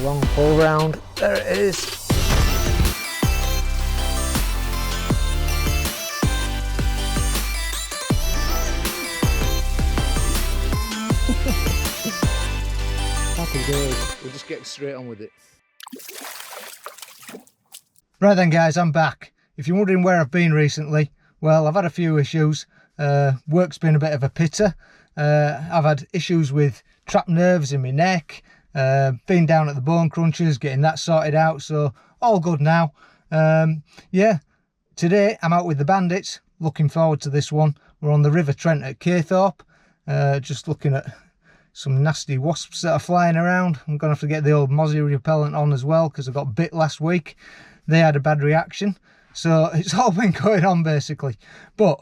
long pull round. There it is. Happy days. We're just getting straight on with it. Right then guys, I'm back. If you're wondering where I've been recently, well, I've had a few issues. Work's been a bit of a pitter. I've had issues with trapped nerves in my neck, been down at the bone crunchers, getting that sorted out, so all good now. Yeah, today I'm out with the bandits, looking forward to this one. We're on the River Trent at Caythorpe, just looking at some nasty wasps that are flying around. I'm going to have to get the old mozzie repellent on as well, because I got bit last week. They had a bad reaction, so it's all been going on basically. But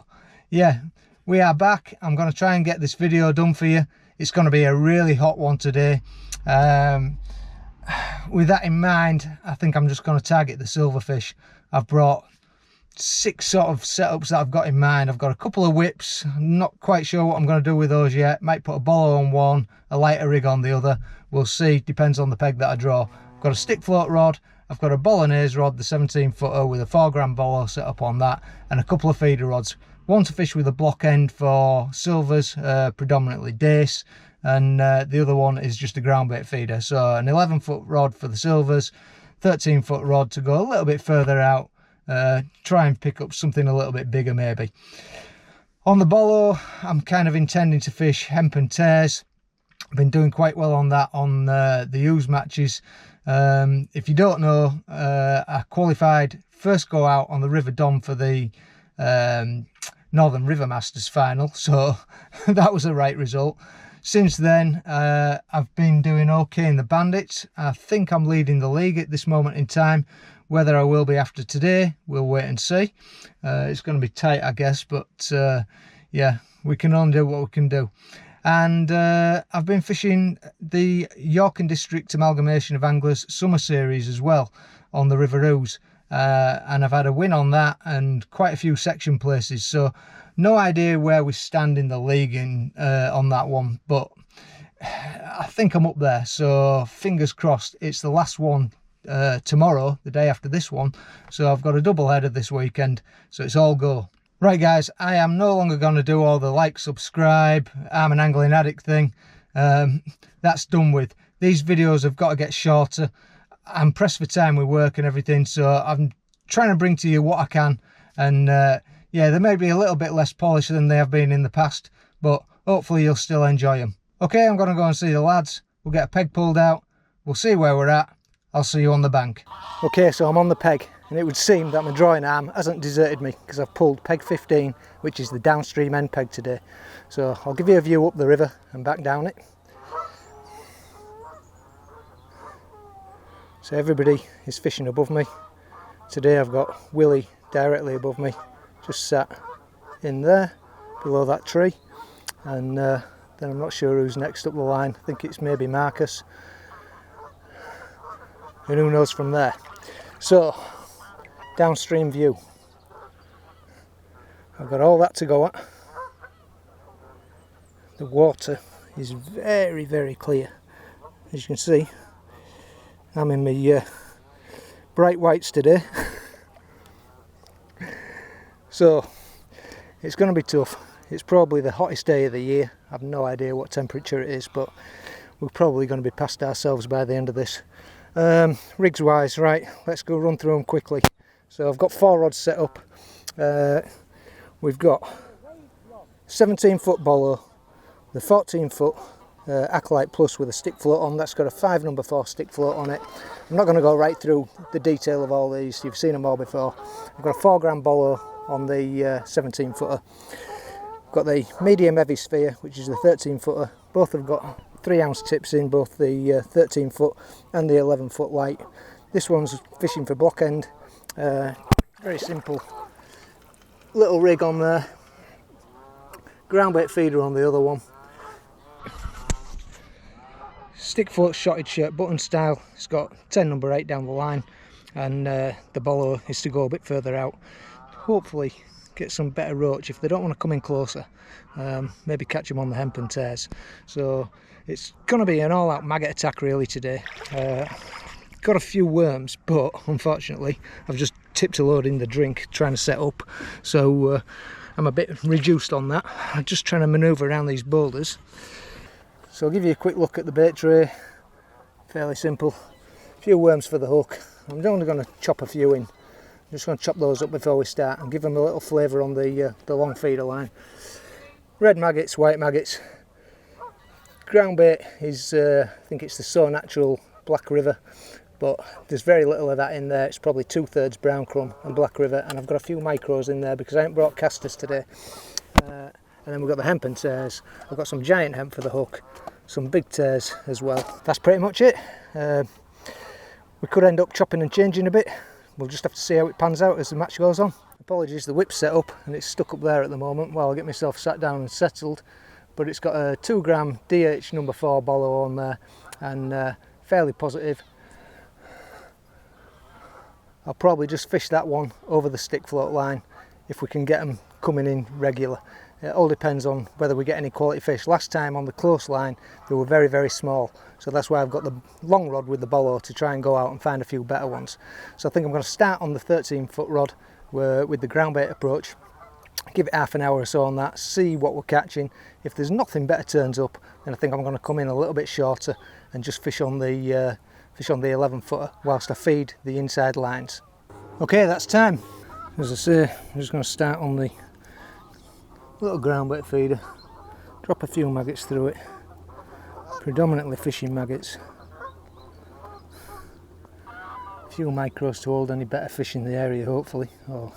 yeah, we are back. I'm going to try and get this video done for you. It's going to be a really hot one today. With that in mind, I think I'm just going to target the silverfish. I've brought 6 sort of setups that I've got in mind. I've got a couple of whips. I'm not quite sure what I'm going to do with those yet. Might put a bolo on one, a lighter rig on the other. We'll see, depends on the peg that I draw. I've got a stick float rod. I've got a bolognese rod, the 17 footer with a 4-gram bolo set up on that, and a couple of feeder rods. One to fish with a block end for silvers, predominantly dace, and the other one is just a ground bait feeder. So an 11-foot rod for the silvers, 13-foot rod to go a little bit further out, try and pick up something a little bit bigger maybe. On the bolo, I'm kind of intending to fish hemp and tears. I've been doing quite well on that on the ooze matches. If you don't know, I qualified first go out on the River Don for the Northern River Masters final, so that was a right result. Since then, I've been doing okay in the bandits. I think I'm leading the league at this moment in time. Whether I will be after today, we'll wait and see. It's going to be tight, I guess, but yeah, we can only do what we can do. And I've been fishing the Yorkshire District Amalgamation of Anglers Summer Series as well on the River Ouse. And I've had a win on that and quite a few section places. So no idea where we stand in the league on that one. But I think I'm up there. So fingers crossed. It's the last one tomorrow, the day after this one. So I've got a double header this weekend. So it's all go. Right guys, I am no longer going to do all the like, subscribe, I'm an angling addict thing. That's done with. These videos have got to get shorter. I'm pressed for time with work and everything, so I'm trying to bring to you what I can. And yeah, they may be a little bit less polished than they have been in the past, but hopefully you'll still enjoy them. Okay, I'm going to go and see the lads. We'll get a peg pulled out. We'll see where we're at. I'll see you on the bank. Okay, so I'm on the peg, and it would seem that my drawing arm hasn't deserted me because I've pulled peg 15, which is the downstream end peg today. So I'll give you a view up the river and back down it. So everybody is fishing above me. Today I've got Willie directly above me, just sat in there below that tree, and then I'm not sure who's next up the line. I think it's maybe Marcus, and who knows from there. So downstream view, I've got all that to go at. The water is very, very clear, as you can see. I'm in my bright whites today. So it's going to be tough. It's probably the hottest day of the year. I've no idea what temperature it is, but we're probably going to be past ourselves by the end of this. Rigs wise, right, let's go run through them quickly. So I've got 4 rods set up. We've got 17-foot bolo, the 14-foot Acolyte Plus with a stick float on. That's got a 5 number 4 stick float on it. I'm not going to go right through the detail of all these. You've seen them all before. I've got a 4-gram bolo on the 17-footer. Got the medium heavy sphere, which is the 13-footer. Both have got 3-ounce tips in, both the 13-foot and the 11-foot light. This one's fishing for block end. Very simple little rig on there. Ground bait feeder on the other one. Stick float shotted shirt button style. It's got 10 number 8 down the line, and the bolo is to go a bit further out. Hopefully get some better roach if they don't want to come in closer. Maybe catch them on the hempen tears. So it's going to be an all-out maggot attack really today. Got a few worms, but unfortunately I've just tipped a load in the drink trying to set up, so I'm a bit reduced on that. I'm just trying to manoeuvre around these boulders. So I'll give you a quick look at the bait tray. Fairly simple. A few worms for the hook. I'm only going to chop a few in. I'm just going to chop those up before we start and give them a little flavour on the long feeder line. Red maggots, white maggots. Ground bait is, I think it's the So Natural Black River, but there's very little of that in there. It's probably 2/3 brown crumb and Black River, and I've got a few micros in there because I haven't brought casters today. And then we've got the hempen tears. I've got some giant hemp for the hook, some big tears as well. That's pretty much it. We could end up chopping and changing a bit. We'll just have to see how it pans out as the match goes on. Apologies, the whip's set up and it's stuck up there at the moment while I get myself sat down and settled. But it's got a 2 gram DH number 4 bollo on there, and fairly positive. I'll probably just fish that one over the stick float line if we can get them coming in regular. It all depends on whether we get any quality fish. Last time on the close line they were very, very small, so that's why I've got the long rod with the bollo to try and go out and find a few better ones. So I think I'm going to start on the 13-foot rod with the ground bait approach, give it half an hour or so on that, see what we're catching. If there's nothing better turns up, then I think I'm going to come in a little bit shorter and just fish on the 11-footer whilst I feed the inside lines. Okay, that's time. As I say, I'm just going to start on the little ground bait feeder, drop a few maggots through it, predominantly fishing maggots, a few micros to hold any better fish in the area hopefully, or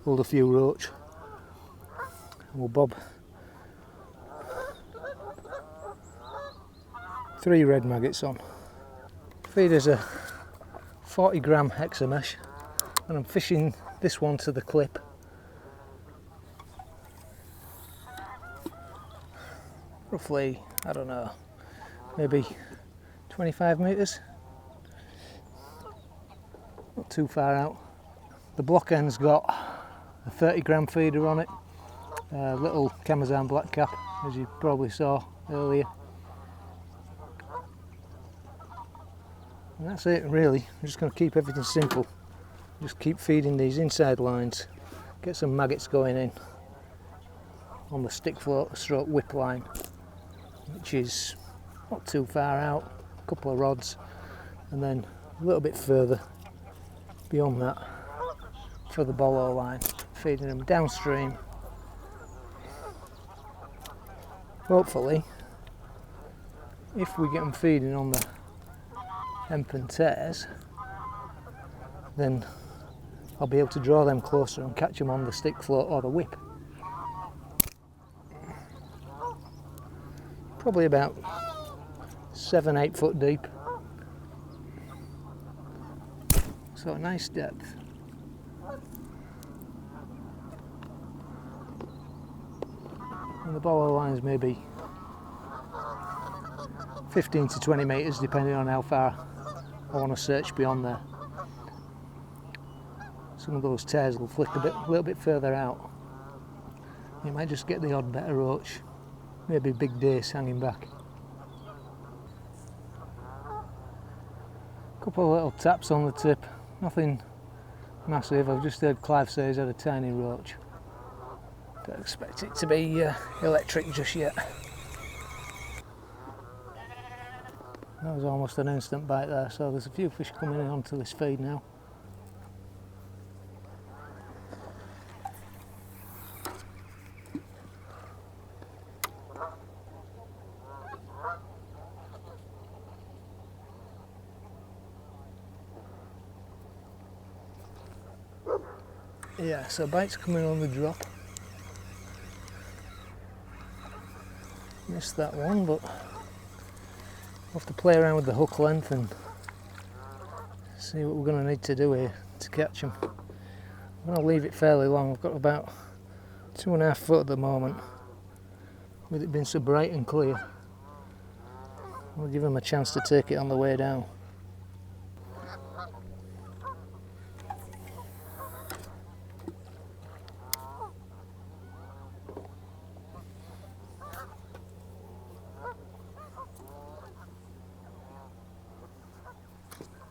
hold a few roach, and we'll bob 3 red maggots on. Feeder's a 40 gram hexa mesh, and I'm fishing this one to the clip. Roughly, I don't know, maybe 25 metres, not too far out. The block end's got a 30 gram feeder on it, a little Camazan black cap, as you probably saw earlier. And that's it really. I'm just going to keep everything simple, just keep feeding these inside lines, get some maggots going in on the stick float stroke whip line, which is not too far out, a couple of rods, and then a little bit further beyond that for the bollo line, feeding them downstream. Hopefully, if we get them feeding on the hempen tears, then I'll be able to draw them closer and catch them on the stick float or the whip. Probably about 7-8 foot deep, so a nice depth. And the bollo line's maybe 15 to 20 metres depending on how far I want to search beyond there. Some of those tears will flick a little bit further out. You might just get the odd better roach, maybe big dace hanging back. Couple of little taps on the tip, nothing massive. I've just heard Clive say he's had a tiny roach. Don't expect it to be electric just yet. That was almost an instant bite there, so there's a few fish coming in onto this feed now. Yeah, so bites coming on the drop. Missed that one, but we'll have to play around with the hook length and see what we're going to need to do here to catch them. I'm going to leave it fairly long. I've got about 2.5 foot at the moment, with it being so bright and clear. I'll give them a chance to take it on the way down.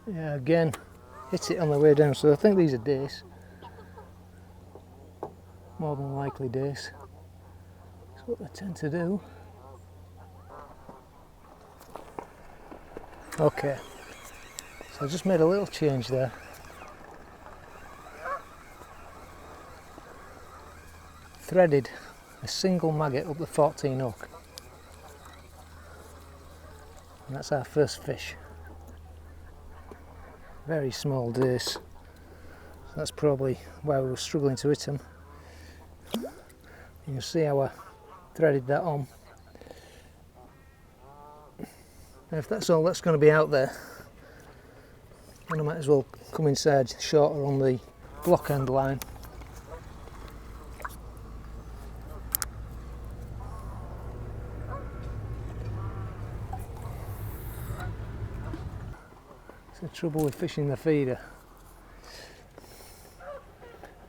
Yeah, again, hit it on the way down, so I think these are dace. More than likely dace. That's what they tend to do. Okay, so I just made a little change there. Threaded a single maggot up the 14 hook. And that's our first fish. Very small dace. So that's probably why we were struggling to hit them. You can see how I threaded that on. And if that's all that's going to be out there, then I might as well come inside shorter on the block end line. It's the trouble with fishing the feeder.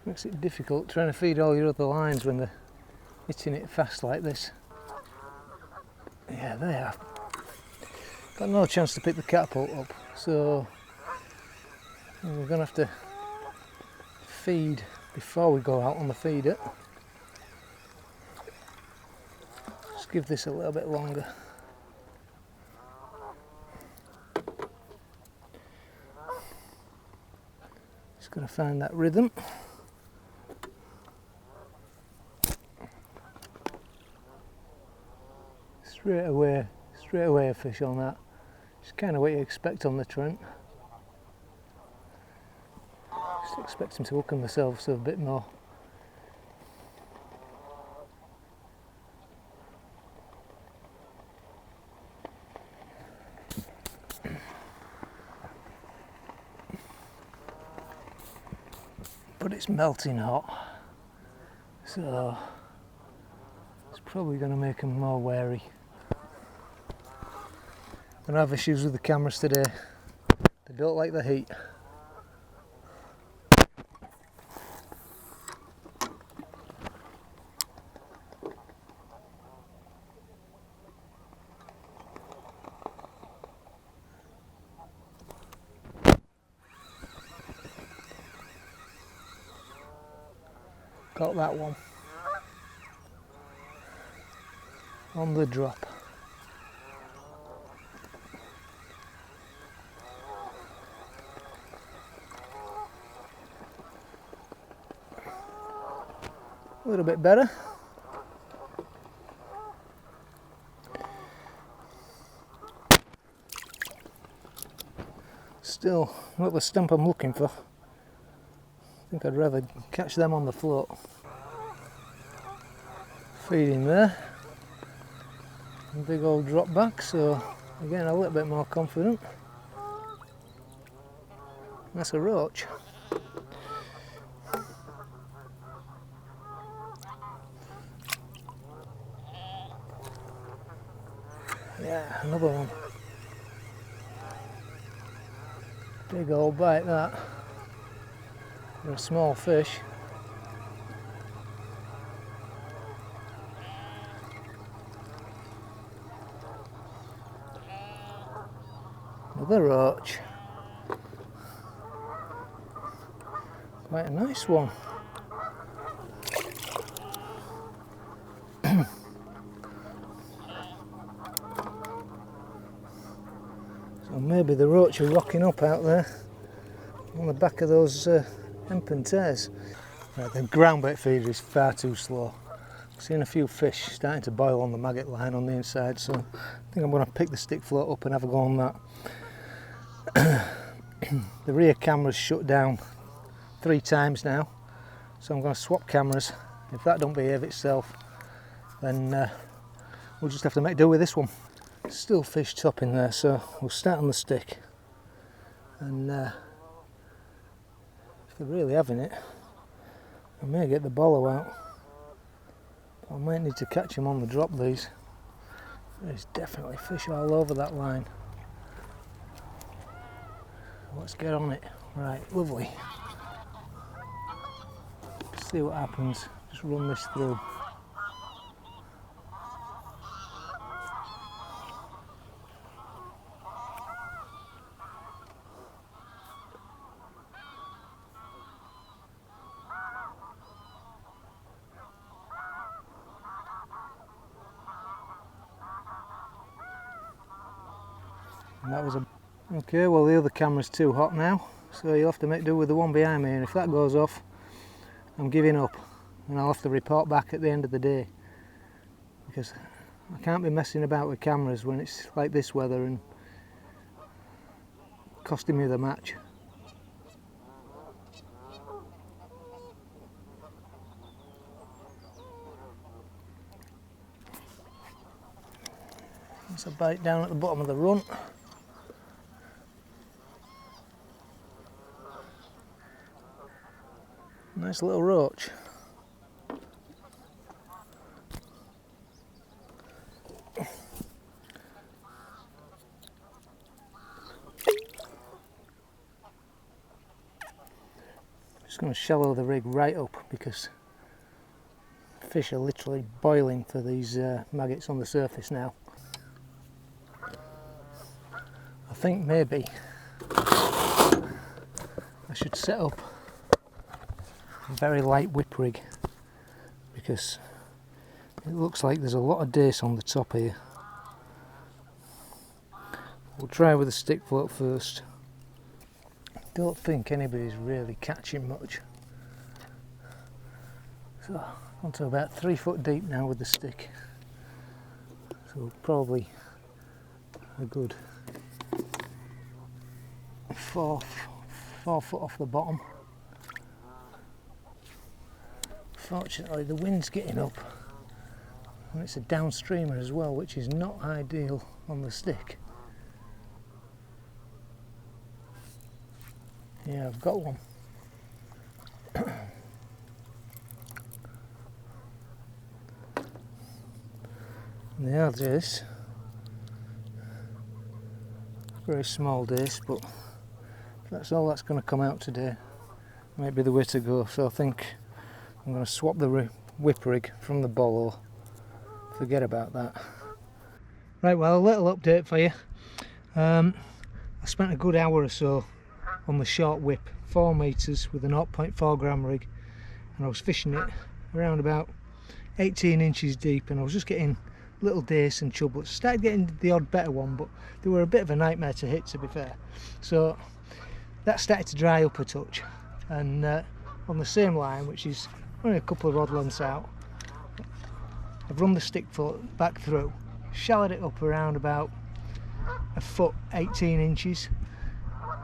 Makes it difficult trying to feed all your other lines when they're hitting it fast like this. Yeah, they are. Got no chance to pick the catapult up, so we're going to have to feed before we go out on the feeder. Just give this a little bit longer. Just got to find that rhythm. Straight away a fish on that. It's kind of what you expect on the Trent. Just expect them to hook themselves a bit more. But it's melting hot, so it's probably going to make them more wary. I don't have issues with the cameras today. They don't like the heat. Got that one on the drop. A little bit better. Still not the stump I'm looking for. I think I'd rather catch them on the float. Feeding there. Big old drop back, so again a little bit more confident. That's a roach. Yeah, another one. Big old bite that. For a small fish. Another roach. Quite a nice one. So maybe the roach are rocking up out there on the back of those hempen tears. Right, the ground bait feeder is far too slow. I've seen a few fish starting to boil on the maggot line on the inside, so I think I'm going to pick the stick float up and have a go on that. The rear camera's shut down 3 times now, so I'm going to swap cameras. If that don't behave itself, then we'll just have to make do with this one. Still fish top in there, so we'll start on the stick, and if they're really having it, I may get the bollo out. But I might need to catch him on the drop. These, there's definitely fish all over that line. Let's get on it. Right, lovely. See what happens. Just run this through. And that was a... Okay, well the other camera's too hot now, so you'll have to make do with the one behind me, and if that goes off, I'm giving up, and I'll have to report back at the end of the day, because I can't be messing about with cameras when it's like this weather and costing me the match. That's a bite down at the bottom of the run. Nice little roach. Just going to shallow the rig right up because fish are literally boiling for these maggots on the surface now. I think maybe I should set up a very light whip rig because it looks like there's a lot of dace on the top here. We'll try with a stick float first. Don't think anybody's really catching much. So onto about 3 foot deep now with the stick. So probably a good 4 foot off the bottom. Fortunately the wind's getting up and it's a downstreamer as well, which is not ideal on the stick. Yeah, I've got one. They are dace. Very small dace, but if that's all that's going to come out today, might be the way to go. So I think I'm going to swap the whip rig from the bolo. Forget about that. Right, well, a little update for you. I spent a good hour or so on the short whip, 4 metres with a 0.4 gram rig, and I was fishing it around about 18 inches deep, and I was just getting little dace and chublets. Started getting the odd better one, but they were a bit of a nightmare to hit, to be fair. So that started to dry up a touch, and on the same line, which is only a couple of rod lengths out, I've run the stick foot back through, shallowed it up around about a foot 18 inches,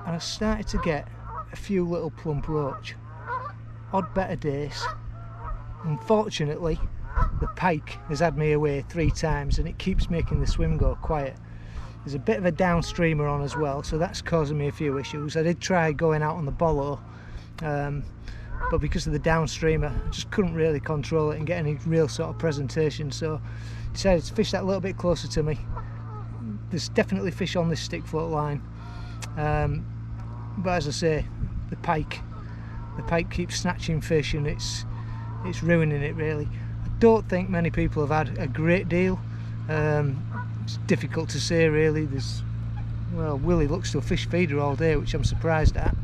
and I started to get a few little plump roach, odd better dace. Unfortunately the pike has had me away 3 times and it keeps making the swim go quiet. There's a bit of a downstreamer on as well, so that's causing me a few issues. I did try going out on the bolo, but because of the downstreamer I just couldn't really control it and get any real sort of presentation, so I decided to fish that a little bit closer to me. There's definitely fish on this stick float line, but as I say, the pike keeps snatching fish and it's ruining it really. I don't think many people have had a great deal. It's difficult to say really. Well, Willie looks to a fish feeder all day, which I'm surprised at.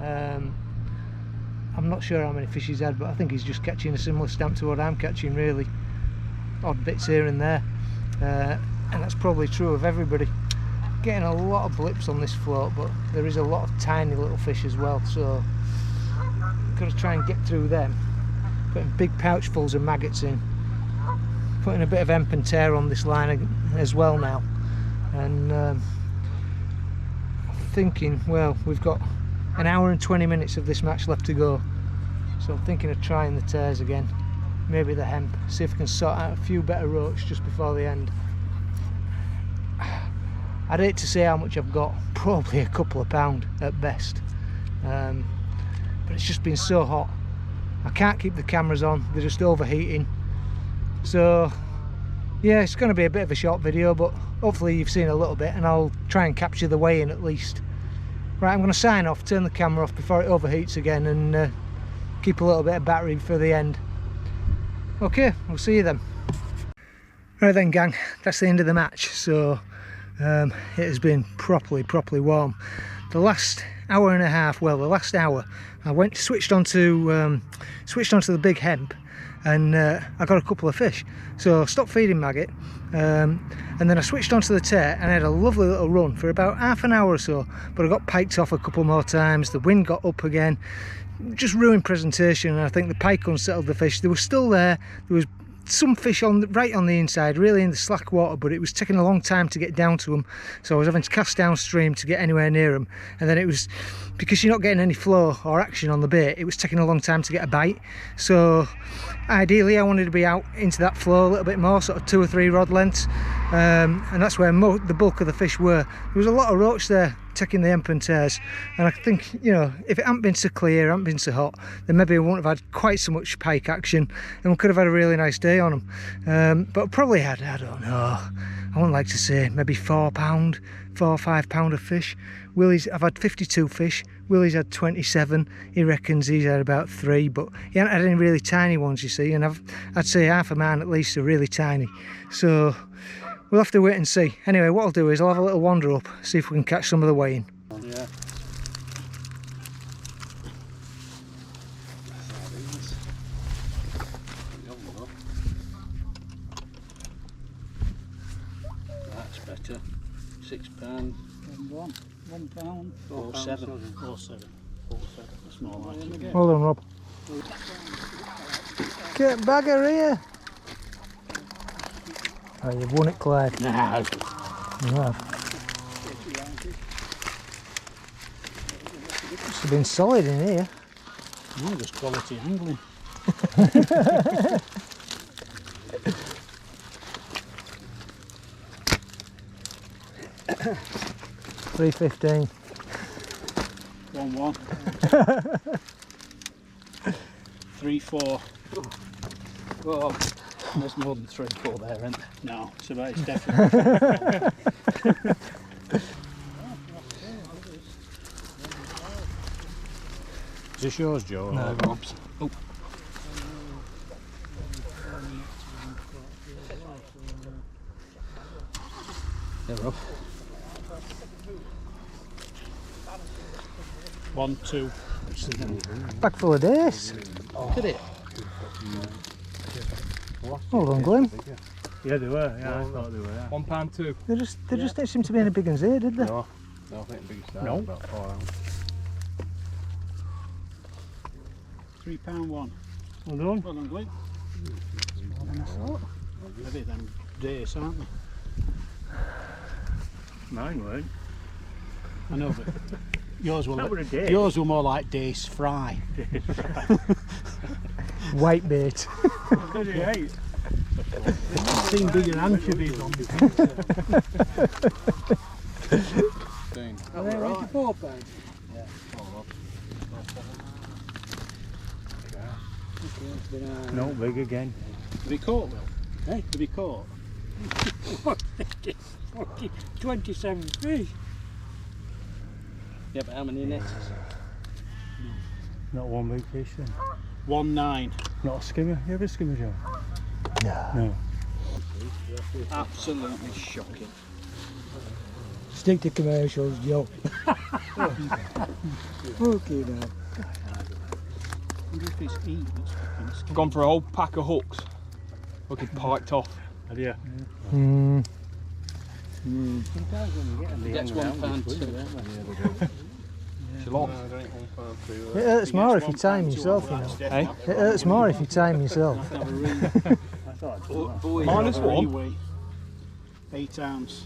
I'm not sure how many fish he's had, but I think he's just catching a similar stamp to what I'm catching really. Odd bits here and there, and that's probably true of everybody. Getting a lot of blips on this float, but there is a lot of tiny little fish as well, so got to try and get through them. Putting big pouchfuls of maggots in, putting a bit of emp and tear on this line as well now, and thinking, well, we've got an hour and 20 minutes of this match left to go, so I'm thinking of trying the tears again, maybe the hemp, see if I can sort out a few better roach just before the end. I'd hate to say how much I've got, probably a couple of pound at best, but it's just been so hot. I can't keep the cameras on, they're just overheating. So yeah, it's going to be a bit of a short video, but hopefully you've seen a little bit and I'll try and capture the weigh-in at least. Right, I'm going to sign off, turn the camera off before it overheats again, and keep a little bit of battery for the end. Okay, we'll see you then. Right then gang, that's the end of the match. So it has been properly warm. The last hour and a half, well, the last hour, I switched onto the big hemp, and I got a couple of fish. So I stopped feeding maggot, and then I switched onto the tair and I had a lovely little run for about half an hour or so, but I got piked off a couple more times. The wind got up again, just ruined presentation, and I think the pike unsettled the fish. They were still there. There was some fish right on the inside, really in the slack water, but it was taking a long time to get down to them, so I was having to cast downstream to get anywhere near them. And then it was, because you're not getting any flow or action on the bait, it was taking a long time to get a bite. So ideally I wanted to be out into that flow a little bit more, sort of 2 or 3 rod lengths, and that's where the bulk of the fish were. There was a lot of roach there taking the emp and tears, and I think, you know, if it hadn't been so clear, hadn't been so hot, then maybe I wouldn't have had quite so much pike action and we could have had a really nice day on them. But probably had, I don't know, I wouldn't like to say, maybe 4 or 5 pound of fish. Willie's, I've had 52 fish, Willie's had 27, he reckons he's had about 3, but he hasn't had any really tiny ones, you see, and I'd say half a man at least are really tiny. So we'll have to wait and see. Anyway, what I'll do is I'll have a little wander up, see if we can catch some of the weighing. Yeah. That's better. £6. £1 pound. 4.7. 4.7. That's more like it. Well done, Rob. Get bagger here. Oh, you've won it, Clyde. No. You have. Must have been solid in here. No, just quality angling. $3.15. 1-1. 3-4. Well, there's more than 3 or 4 there, isn't there? No, it's definitely. Is this yours, Joe? No, Rob's. Oh. Yeah, Rob. 1, 2. Bag full of dace. Look at it. Hold on, Glenn. Yeah, they were. Yeah, I thought they were. Yeah. £1.2. They just didn't seem to be any big ones here, did they? No, I think the biggest No. about 4 ounce. £3.1. Well done. Well done, Glenn. Maybe them days, aren't they? Mine weren't. I know, but yours That were a day. yours were more like dace fry. White bait. I've seen bigger anchovies on the Are they £84? Yeah. No, big again. To be caught, Will? Hey? To be caught? Fucking 27 fish. Yeah, but how many nets? Not one big fish then. 1.9. Not a skimmer. You have a skimmer, Joe? No. No. Absolutely shocking. Stick to commercials, Joe. Okay, now. I wonder if it's eat that's fucking scary. Gone for a whole pack of hooks. Fucking piked off. Have you? That's £1.2. It's a lot. It hurts more if you time yourself, you know. Hey? It hurts more if you time yourself. Have a read. I thought I'd do that. Minus one. Anyway, 8 ounce.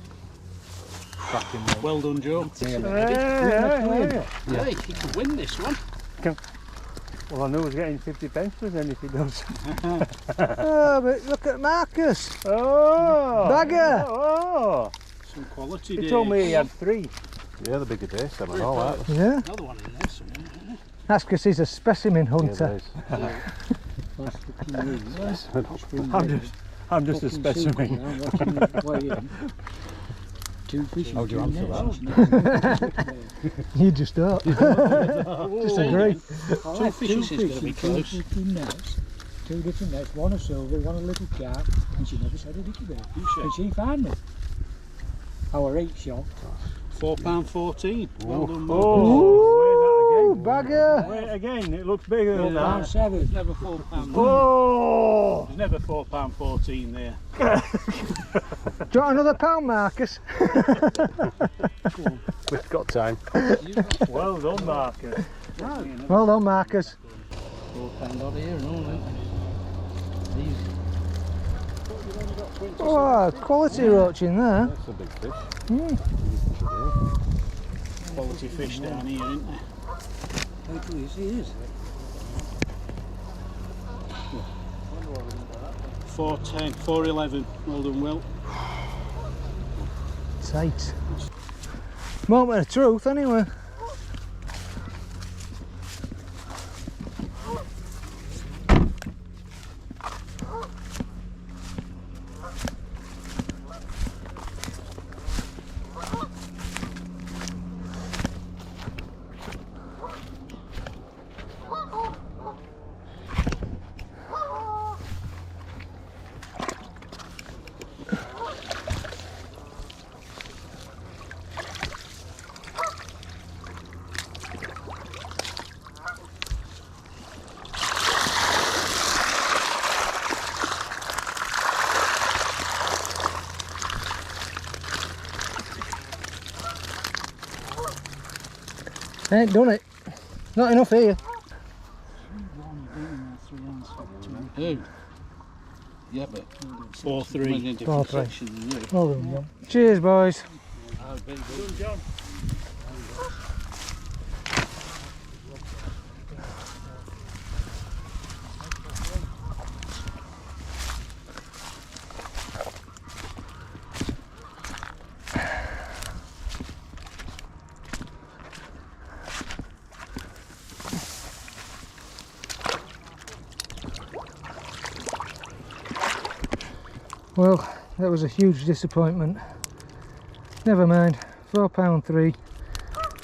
Cracking one. Well done, Joe. Hey, he could win this one. Well, I knew I was getting 50 pence for then if he does. Oh, but look at Marcus. Oh! Bagger. Oh! Some quality He days. told me he had 3. Yeah, the bigger days, them and all that. Yeah, Another one in there somewhere. that's because he's a specimen Yeah, hunter. I'm just a specimen. Two fish. How do you answer that? You just don't. Just agree. Two fishes is going to be close. Two different nets, one a silver, one a little carp, and she never said a dicky bear. And she found me. Our 8 shot. £4.14. Well done, Mark. Oh! bagger. Wait again, it looks bigger than Pound that. seven. There's never £4. Oh! There's never £4.14 there. Do you want another pound, Marcus? We've got time. Well done, Marcus. Well done, Marcus. £4 odd here and all, isn't it? These. Oh, quality roach in there. That's a big fish. Quality fish down here, isn't there? Hopefully he is. 410, 411, well done, Will. Tight. Moment of truth, anyway. Ain't done it. Not enough here. Who? Yeah, but 4-3. 4-3. Well done, John. Cheers, boys. Well, that was a huge disappointment. Never mind, £4.3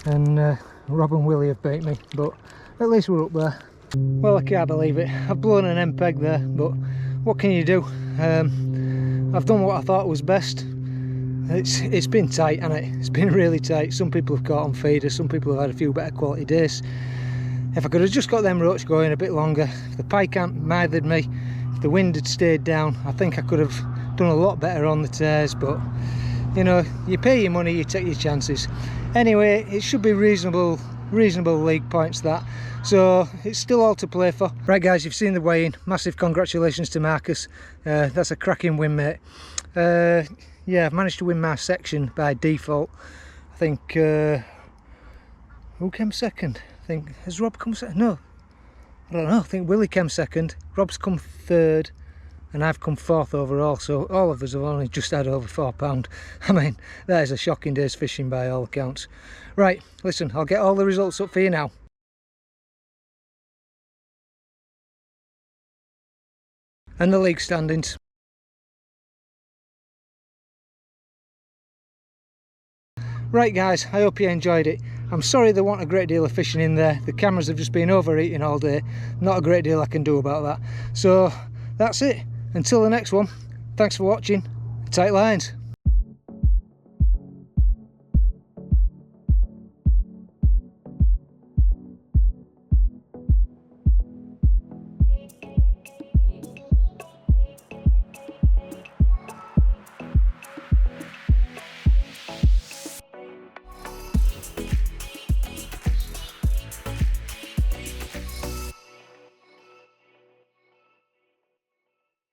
and Rob and Willie have beat me, but at least we're up there. Well, I can't believe it. I've blown an MPEG there, but what can you do? I've done what I thought was best. It's been tight, hasn't it? It's been really tight. Some people have caught on feeders, some people have had a few better quality days. If I could have just got them roach going a bit longer, if the pike hadn't mithered me, if the wind had stayed down, I think I could have done a lot better on the tears, but you know, you pay your money, you take your chances. Anyway, it should be reasonable league points, that, so it's still all to play for. Right guys, you've seen the weigh-in. Massive congratulations to Marcus. That's a cracking win, mate. Yeah, I've managed to win my section by default. I think who came second? I think, has Rob come second? No, I don't know. I think Willie came second, Rob's come third, and I've come fourth overall, so all of us have only just had over £4. I mean, that is a shocking day's fishing by all accounts. Right, listen, I'll get all the results up for you now. And the league standings. Right guys, I hope you enjoyed it. I'm sorry there wasn't a great deal of fishing in there. The cameras have just been overheating all day. Not a great deal I can do about that. So that's it. Until the next one, thanks for watching. Tight lines.